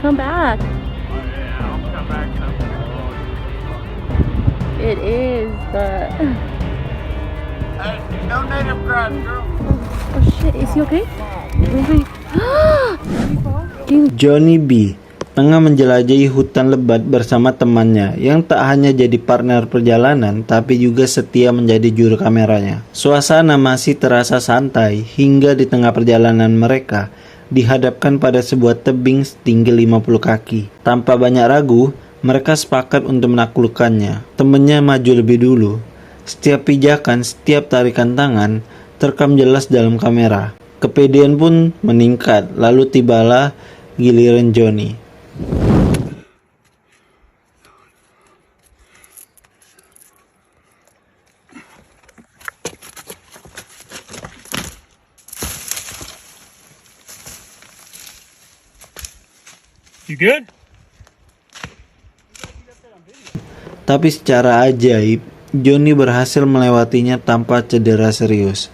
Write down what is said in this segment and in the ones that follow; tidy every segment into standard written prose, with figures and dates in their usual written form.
Come back. It is, but No native grass, girl. oh shit, is he okay? Maybe. Johnny B tengah menjelajahi hutan lebat bersama temannya yang tak hanya jadi partner perjalanan tapi juga setia menjadi juru kameranya. Suasana masih terasa santai hingga di tengah perjalanan mereka dihadapkan pada sebuah tebing setinggi 50 kaki. Tanpa banyak ragu, mereka sepakat untuk menaklukkannya. Temannya maju lebih dulu. Setiap pijakan, setiap tarikan tangan terekam jelas dalam kamera. Kepedean pun meningkat, lalu tibalah giliran Johnny. You good? Tapi secara ajaib, Johnny berhasil melewatinya tanpa cedera serius.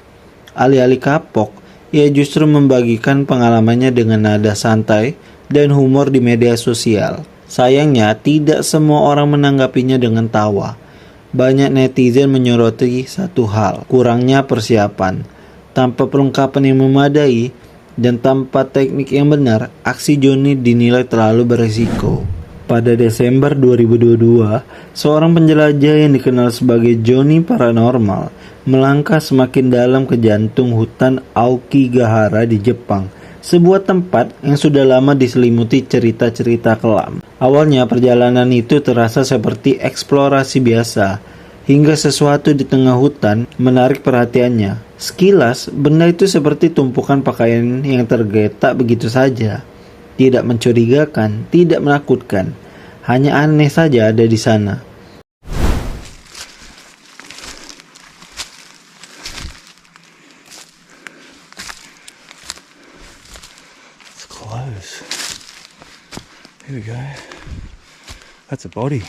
Alih-alih kapok, ia justru membagikan pengalamannya dengan nada santai dan humor di media sosial. Sayangnya, tidak semua orang menanggapinya dengan tawa. Banyak netizen menyoroti satu hal, kurangnya persiapan. Tanpa perlengkapan yang memadai dan tanpa teknik yang benar, aksi Johnny dinilai terlalu berisiko. Pada Desember 2022, seorang penjelajah yang dikenal sebagai Johnny Paranormal melangkah semakin dalam ke jantung hutan Aokigahara di Jepang, sebuah tempat yang sudah lama diselimuti cerita-cerita kelam. Awalnya perjalanan itu terasa seperti eksplorasi biasa, hingga sesuatu di tengah hutan menarik perhatiannya. Sekilas, benda itu seperti tumpukan pakaian yang tergeletak begitu saja. Tidak mencurigakan, tidak menakutkan, hanya aneh saja ada di sana. It's close. Here we go. That's a body.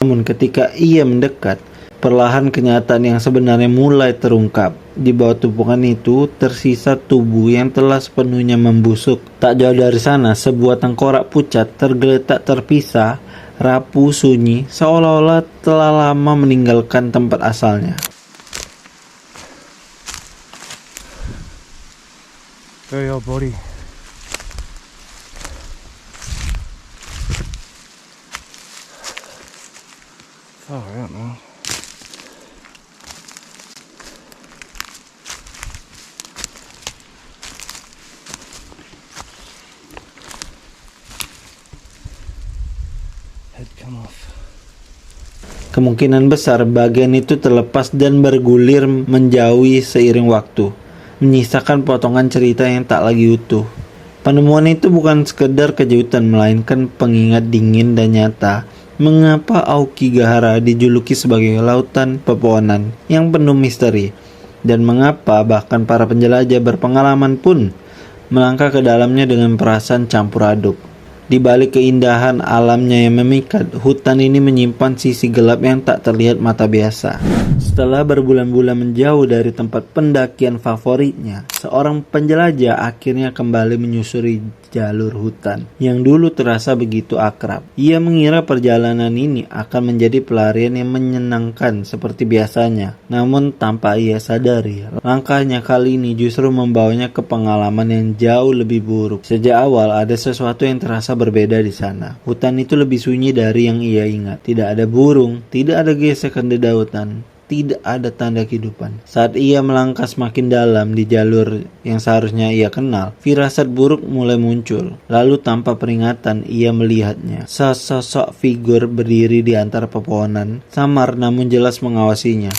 Namun ketika ia mendekat, perlahan kenyataan yang sebenarnya mulai terungkap. Di bawah tumpukan itu tersisa tubuh yang telah sepenuhnya membusuk. Tak jauh dari sana, sebuah tengkorak pucat tergeletak terpisah, rapuh sunyi, seolah-olah telah lama meninggalkan tempat asalnya. Very old body. Far out now. Head come off. Kemungkinan besar bagian itu terlepas dan bergulir menjauhi seiring waktu, menyisakan potongan cerita yang tak lagi utuh. Penemuan itu bukan sekedar kejutan, melainkan pengingat dingin dan nyata. Mengapa Aokigahara dijuluki sebagai lautan pepohonan yang penuh misteri, dan mengapa bahkan para penjelajah berpengalaman pun melangkah ke dalamnya dengan perasaan campur aduk. Di balik keindahan alamnya yang memikat, hutan ini menyimpan sisi gelap yang tak terlihat mata biasa. Setelah berbulan-bulan menjauh dari tempat pendakian favoritnya, seorang penjelajah akhirnya kembali menyusuri jalur hutan yang dulu terasa begitu akrab. Ia mengira perjalanan ini akan menjadi pelarian yang menyenangkan seperti biasanya. Namun tanpa ia sadari, langkahnya kali ini justru membawanya ke pengalaman yang jauh lebih buruk. Sejak awal ada sesuatu yang terasa berbeda di sana. Hutan itu lebih sunyi dari yang ia ingat. Tidak ada burung, tidak ada gesekan dedaunan, tidak ada tanda kehidupan. Saat ia melangkah semakin dalam di jalur yang seharusnya ia kenal, firasat buruk mulai muncul. Lalu tanpa peringatan ia melihatnya. Sesosok figur berdiri di antara pepohonan, samar namun jelas mengawasinya.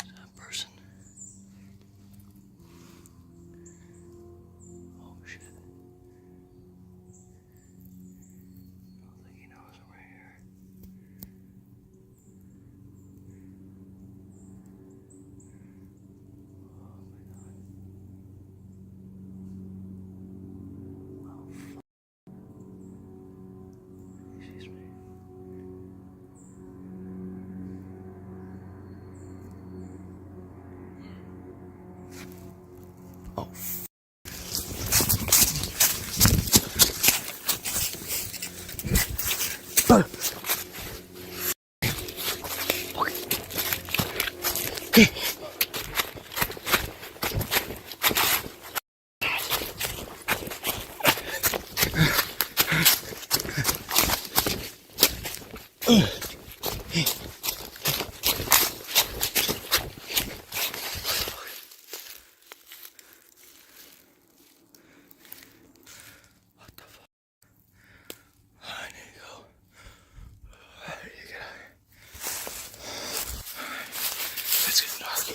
It's getting dark.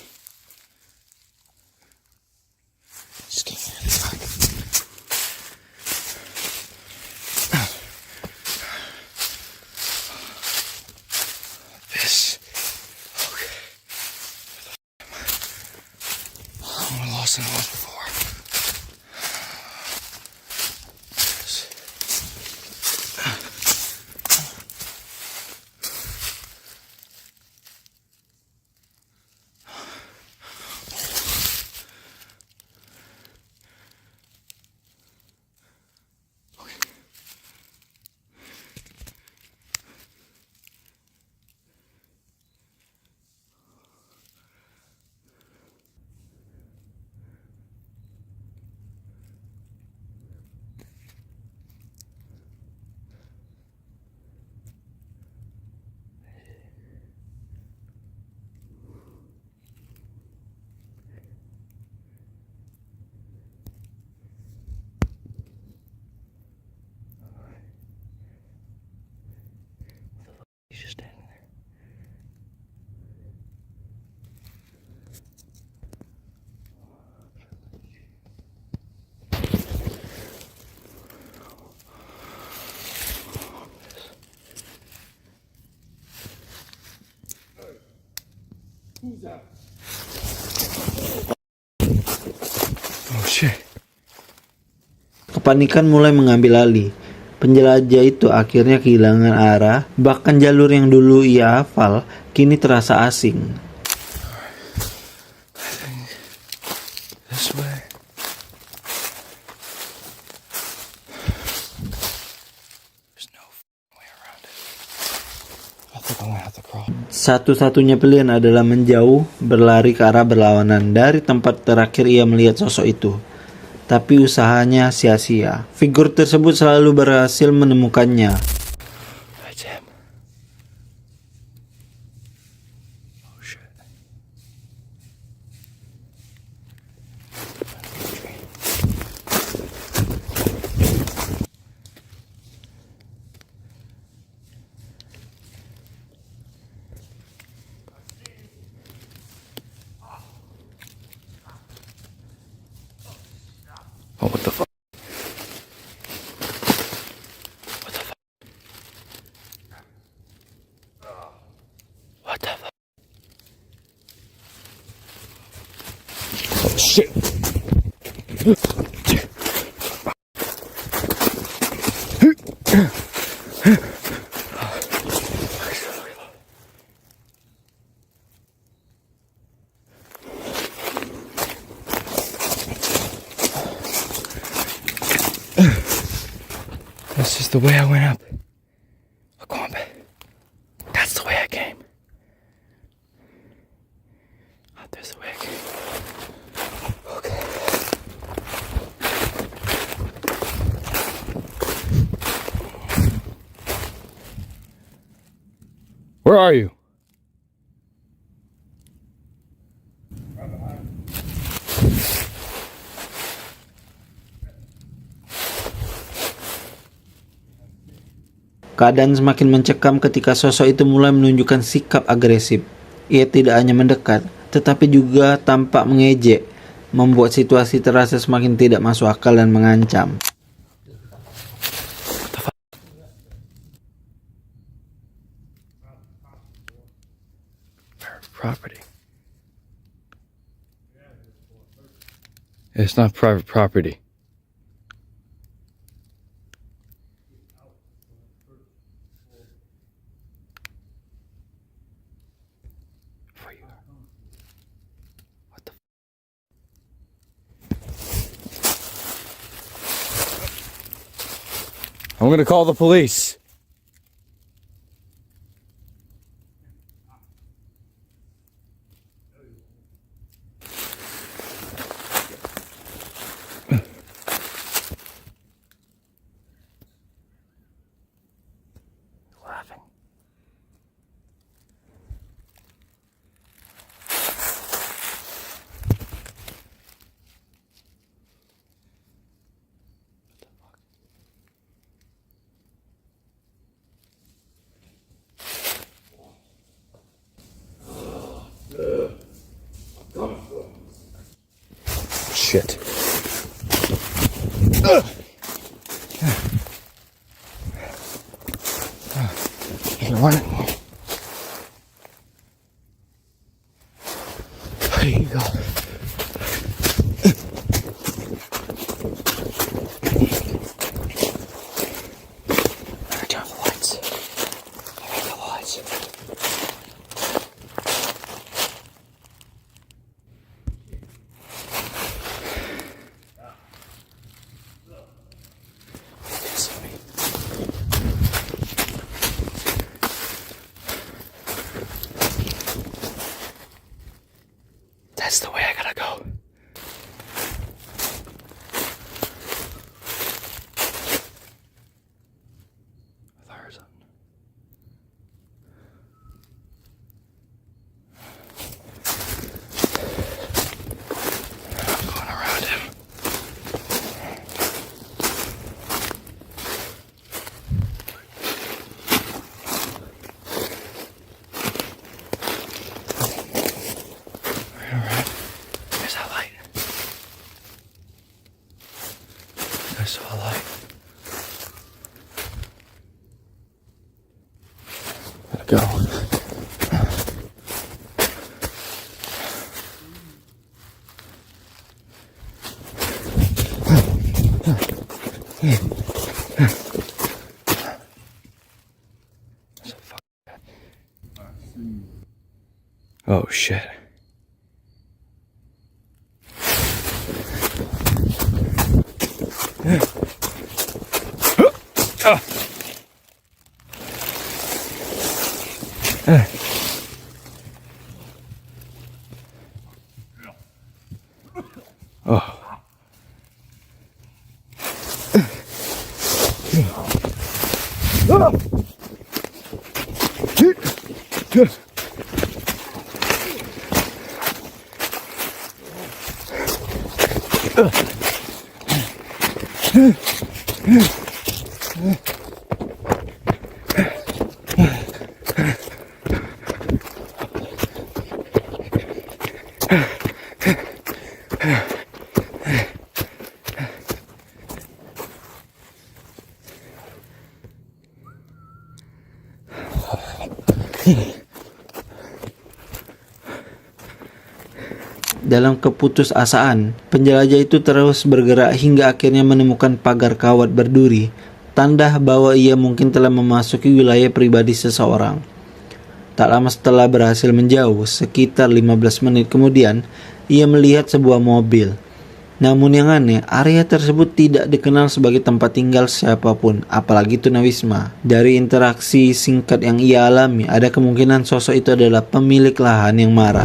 Just getting really dark. This. Okay. I'm more lost than I was before. This. He's just standing there. Oh shit. Kepanikan mulai mengambil alih. Penjelajah itu akhirnya kehilangan arah, bahkan jalur yang dulu ia hafal kini terasa asing. This way. There's no way around it. I think I'm gonna have to crawl. Satu-satunya pilihan adalah menjauh, berlari ke arah berlawanan dari tempat terakhir ia melihat sosok itu. Tapi usahanya sia-sia. Figur tersebut selalu berhasil menemukannya. That's him. Oh shit. Oh, what the fuck? What the fuck? What the fuck? Oh shit! This is the way I went up. Look on back. That's the way I came. Out there's the way I came. Okay. Where are you? Keadaan semakin mencekam ketika sosok itu mulai menunjukkan sikap agresif. Ia tidak hanya mendekat, tetapi juga tampak mengejek, membuat situasi terasa semakin tidak masuk akal dan mengancam. Property. It's not private property. For you. What the I'm gonna call the police. Laughing. Shit. You want it? There you go. Turn off the lights. Turn off the lights. That's the way I gotta go. With ours on. I'm going around him. Alright. There's that light. I saw a light. Gotta go. Oh shit. Oh. Dalam keputusasaan, penjelajah itu terus bergerak hingga akhirnya menemukan pagar kawat berduri, tanda bahwa ia mungkin telah memasuki wilayah pribadi seseorang. Tak lama setelah berhasil menjauh, sekitar 15 menit kemudian, ia melihat sebuah mobil. Namun yang aneh, area tersebut tidak dikenal sebagai tempat tinggal siapapun, apalagi tunawisma. Dari interaksi singkat yang ia alami, ada kemungkinan sosok itu adalah pemilik lahan yang marah.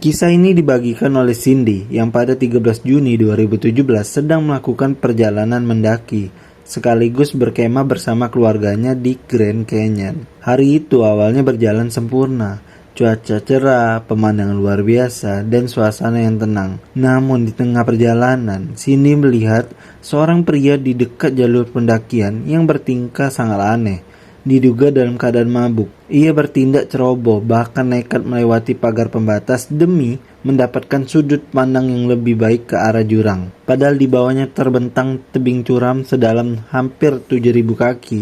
Kisah ini dibagikan oleh Cindy yang pada 13 Juni 2017 sedang melakukan perjalanan mendaki, sekaligus berkemah bersama keluarganya di Grand Canyon. Hari itu awalnya berjalan sempurna. Cuaca cerah, pemandangan luar biasa, dan suasana yang tenang. Namun di tengah perjalanan, Cindy melihat seorang pria di dekat jalur pendakian yang bertingkah sangat aneh. Diduga dalam keadaan mabuk. Ia bertindak ceroboh, bahkan nekat melewati pagar pembatas demi mendapatkan sudut pandang yang lebih baik ke arah jurang. Padahal di bawahnya terbentang tebing curam sedalam hampir 7.000 kaki,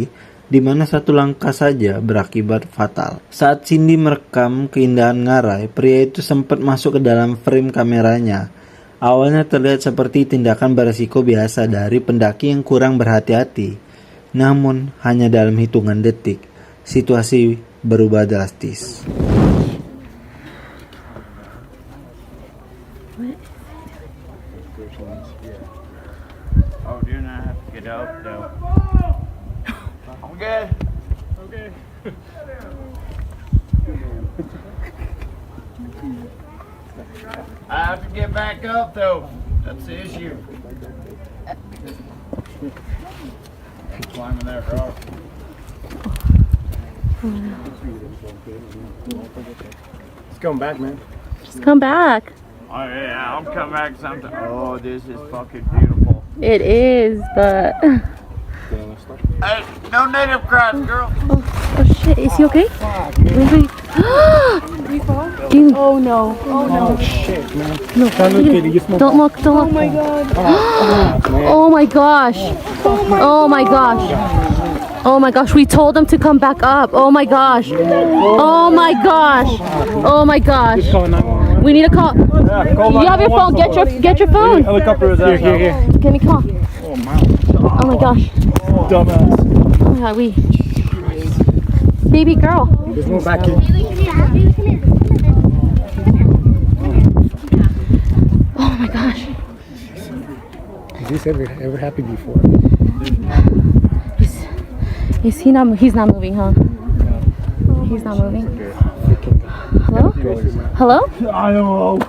di mana satu langkah saja berakibat fatal. Saat Cindy merekam keindahan ngarai, pria itu sempat masuk ke dalam frame kameranya. Awalnya terlihat seperti tindakan beresiko biasa dari pendaki yang kurang berhati-hati. Namun, hanya dalam hitungan detik, situasi berubah drastis. Oh, do you not have to get out though? I'm good. Okay. I have to get back up though. That's the issue. I'm climbing that rock. It's going back, man. Just come back. Oh yeah, I'll come back sometime. Oh, this is fucking beautiful. It is, but Hey, no native cries, girl. oh shit, is he okay? Wait, wait. Oh no. Oh no. Shit, man. No. Don't look at it, you smoke. Don't look, don't look. Oh my god. Oh my gosh. Oh my gosh. Oh my gosh, we told them to come back up. Oh my gosh. Oh my gosh. Oh my gosh. Call 911. We need to call. You have your phone. Get your phone. Helicopter is out. Here. Can we call? Oh my gosh. Dumbass. Oh my god, we. Baby girl. There's no back in. Oh my gosh. Has this ever happened before? He's not moving, huh? He's not moving. Hello? Hello? I don't know.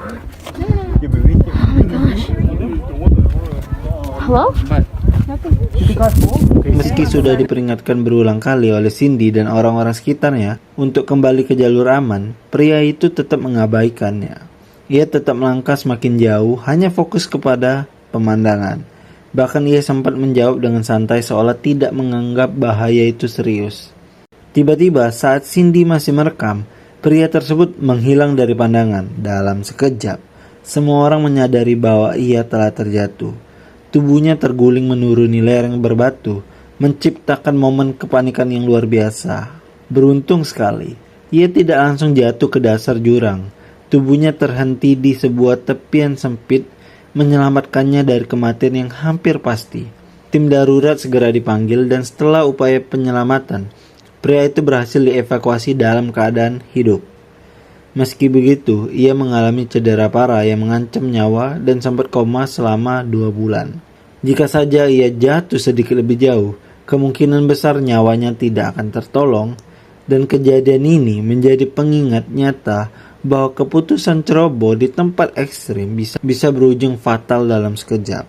Hello? Meski sudah diperingatkan berulang kali oleh Cindy dan orang-orang sekitarnya untuk kembali ke jalur aman, pria itu tetap mengabaikannya. Ia tetap melangkah semakin jauh, hanya fokus kepada pemandangan. Bahkan ia sempat menjawab dengan santai seolah tidak menganggap bahaya itu serius. Tiba-tiba saat Cindy masih merekam, pria tersebut menghilang dari pandangan. Dalam sekejap, semua orang menyadari bahwa ia telah terjatuh. Tubuhnya terguling menuruni lereng berbatu, menciptakan momen kepanikan yang luar biasa. Beruntung sekali, ia tidak langsung jatuh ke dasar jurang. Tubuhnya terhenti di sebuah tepian sempit, menyelamatkannya dari kematian yang hampir pasti. Tim darurat segera dipanggil dan setelah upaya penyelamatan, pria itu berhasil dievakuasi dalam keadaan hidup. Meski begitu, ia mengalami cedera parah yang mengancam nyawa dan sempat koma selama 2 bulan. Jika saja ia jatuh sedikit lebih jauh, kemungkinan besar nyawanya tidak akan tertolong, dan kejadian ini menjadi pengingat nyata bahwa keputusan ceroboh di tempat ekstrim bisa berujung fatal dalam sekejap.